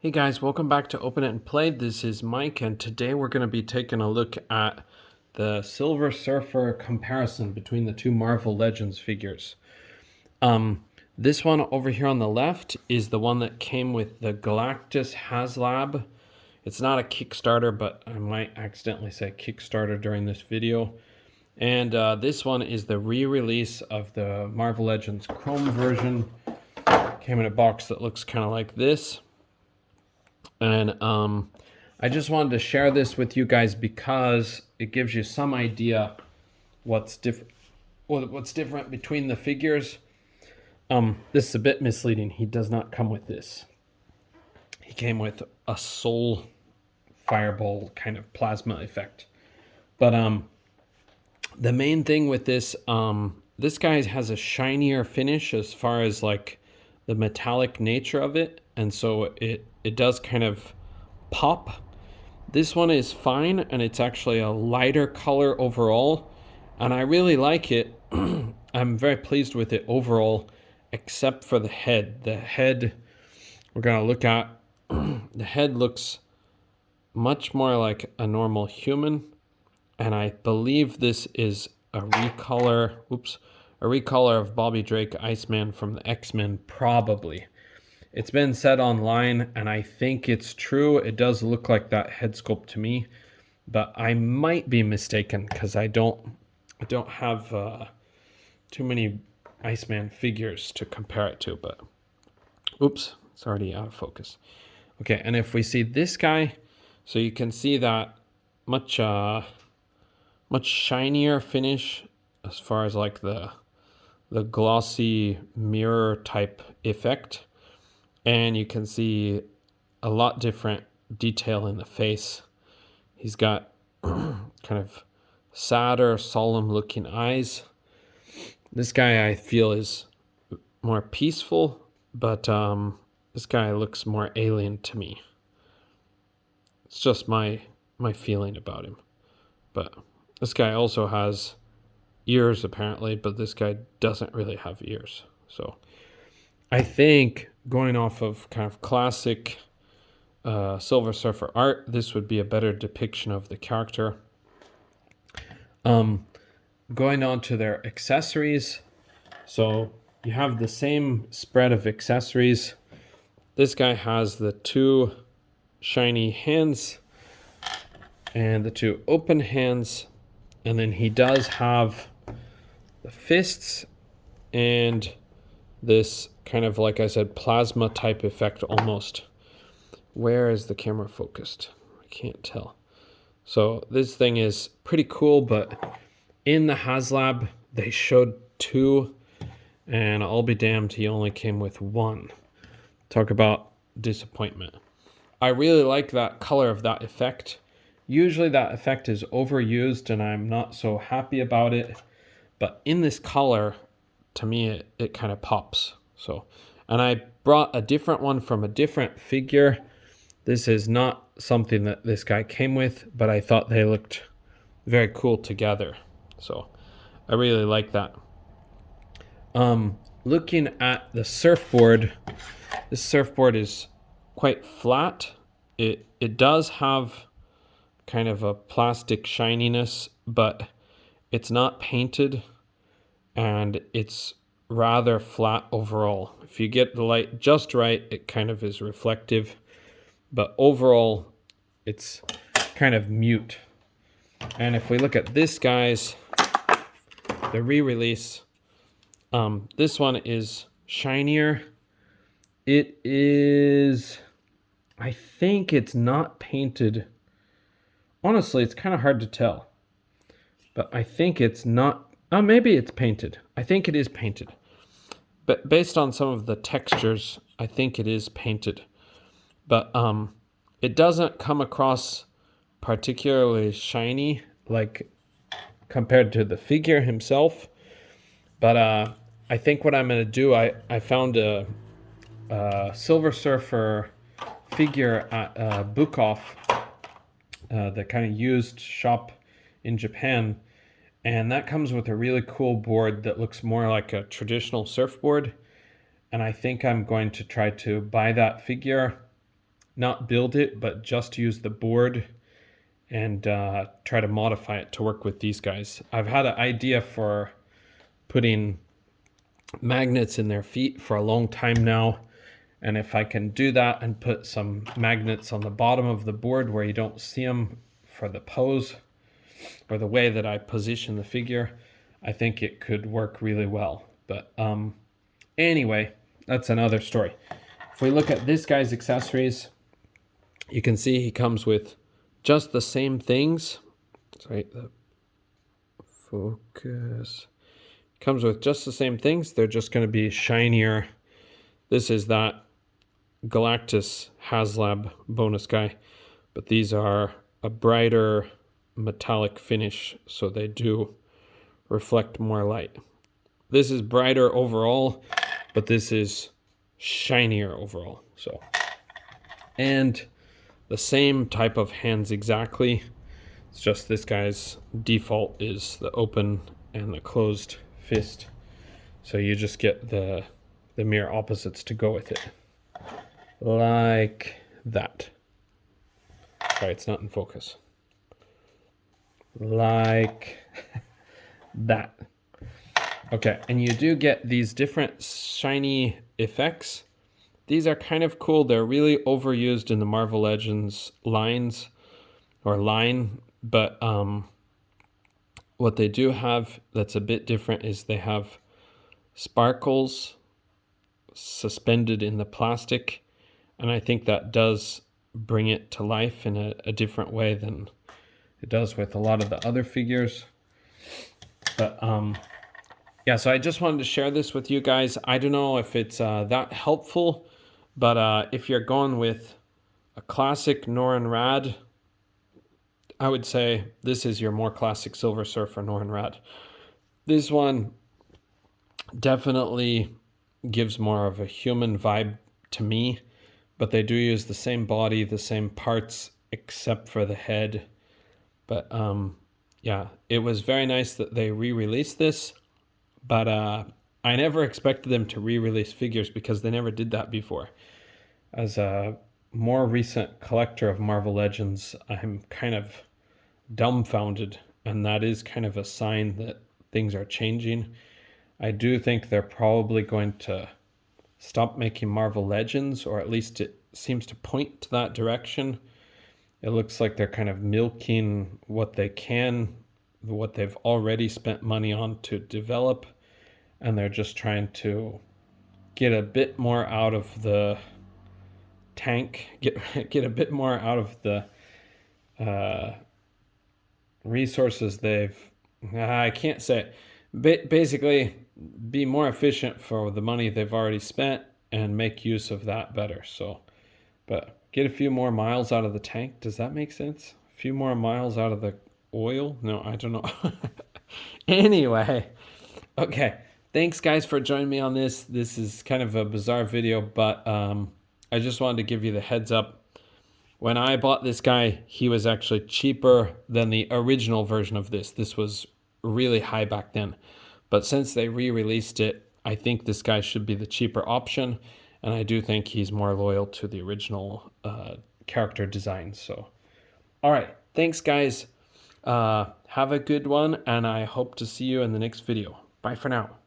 Hey guys, welcome back to Open It and Play. This is Mike, and today we're going to be taking a look at the Silver Surfer comparison between the two Marvel Legends figures. This one over here on the left is the one that came with the Galactus Haslab. It's not a Kickstarter, but I might accidentally say Kickstarter during this video. And this one is the re-release of the Marvel Legends Chrome version. Came in a box that looks kind of like this. And I just wanted to share this with you guys because it gives you some idea what's different between the figures. This is a bit misleading. He does not come with this. He came with a soul fireball kind of plasma effect. But the main thing with this, this guy has a shinier finish as far as like the metallic nature of it, and so it does kind of pop. This one is fine, and it's actually a lighter color overall, and I really like it. I'm very pleased with it overall, except for the head. The head we're gonna look at. The head looks much more like a normal human, and I believe this is a recolor. A recolor of Bobby Drake Iceman from the X-Men, probably. It's been said online, and I think it's true. It does look like that head sculpt to me, but I might be mistaken because I don't have too many Iceman figures to compare it to. But oops, it's already out of focus. Okay, and if we see this guy, so you can see that much shinier finish as far as like the glossy mirror type effect, and you can see a lot different detail in the face. He's got kind of sadder, solemn looking eyes. This guy I feel is more peaceful, but this guy looks more alien to me. It's just my feeling about him. But this guy also has ears apparently, but this guy doesn't really have ears. So I think going off of kind of classic Silver Surfer art, this would be a better depiction of the character. Going on to their accessories, so you have the same spread of accessories. This guy has the two shiny hands and the two open hands, and then he does have the fists and this kind of, like I said, plasma type effect almost. Where is the camera focused? I can't tell. So this thing is pretty cool, but in the Haslab they showed two, and I'll be damned, he only came with one. Talk about disappointment. I really like that color of that effect. Usually that effect is overused and I'm not so happy about it. But in this color, to me, it kind of pops. So, and I brought a different one from a different figure. This is not something that this guy came with, but I thought they looked very cool together. So I really like that. Looking at the surfboard, this surfboard is quite flat. It does have kind of a plastic shininess, but it's not painted, and it's rather flat overall. If you get the light just right, it kind of is reflective, but overall it's kind of mute. And if we look at this guy's, the re-release, this one is shinier. It is, I think it's not painted. Honestly, it's kind of hard to tell, but I think it's not. Oh, maybe it's painted. I think it is painted. But based on some of the textures, I think it is painted. But it doesn't come across particularly shiny, like compared to the figure himself. But I think what I'm going to do, I found a Silver Surfer figure at Book Off, the kind of used shop in Japan, and that comes with a really cool board that looks more like a traditional surfboard, and I think I'm going to try to buy that figure not build it, but just use the board and try to modify it to work with these guys. I've had an idea for putting magnets in their feet for a long time now. And if I can do that and put some magnets on the bottom of the board where you don't see them for the pose or the way that I position the figure, I think it could work really well. But anyway, that's another story. If we look at this guy's accessories, you can see he comes with just the same things. Sorry, the focus. Comes with just the same things. They're just going to be shinier. This is that Galactus Haslab bonus guy, but these are a brighter metallic finish, so they do reflect more light. This is brighter overall, but this is shinier overall. So, and the same type of hands exactly. It's just this guy's default is the open and the closed fist. So you just get the mirror opposites to go with it. Like that. Sorry, it's not in focus. Like that. Okay, and you do get these different shiny effects. These are kind of cool. They're really overused in the Marvel Legends lines or line, but what they do have that's a bit different is they have sparkles suspended in the plastic, and I think that does bring it to life in a different way than it does with a lot of the other figures. But yeah, so I just wanted to share this with you guys. I don't know if it's that helpful, but if you're going with a classic Norrin Rad, I would say this is your more classic Silver Surfer Norrin Rad. This one definitely gives more of a human vibe to me, but they do use the same body, the same parts, except for the head. But yeah, it was very nice that they re-released this, but I never expected them to re-release figures because they never did that before. As a more recent collector of Marvel Legends, I'm kind of dumbfounded, and that is kind of a sign that things are changing. I do think they're probably going to stop making Marvel Legends, or at least it seems to point to that direction. It looks like they're kind of milking what they can, what they've already spent money on to develop, and they're just trying to get a bit more out of the tank, get a bit more out of the resources they've, I can't say it. Basically be more efficient for the money they've already spent and make use of that better. So, but get a few more miles out of the tank. Does that make sense? A few more miles out of the oil? No, I don't know. Anyway, okay. Thanks guys for joining me on this. This is kind of a bizarre video, but I just wanted to give you the heads up. When I bought this guy, he was actually cheaper than the original version of this. This was really high back then. But since they re-released it, I think this guy should be the cheaper option. And I do think he's more loyal to the original character design. So, all right. Thanks, guys. Have a good one, and I hope to see you in the next video. Bye for now.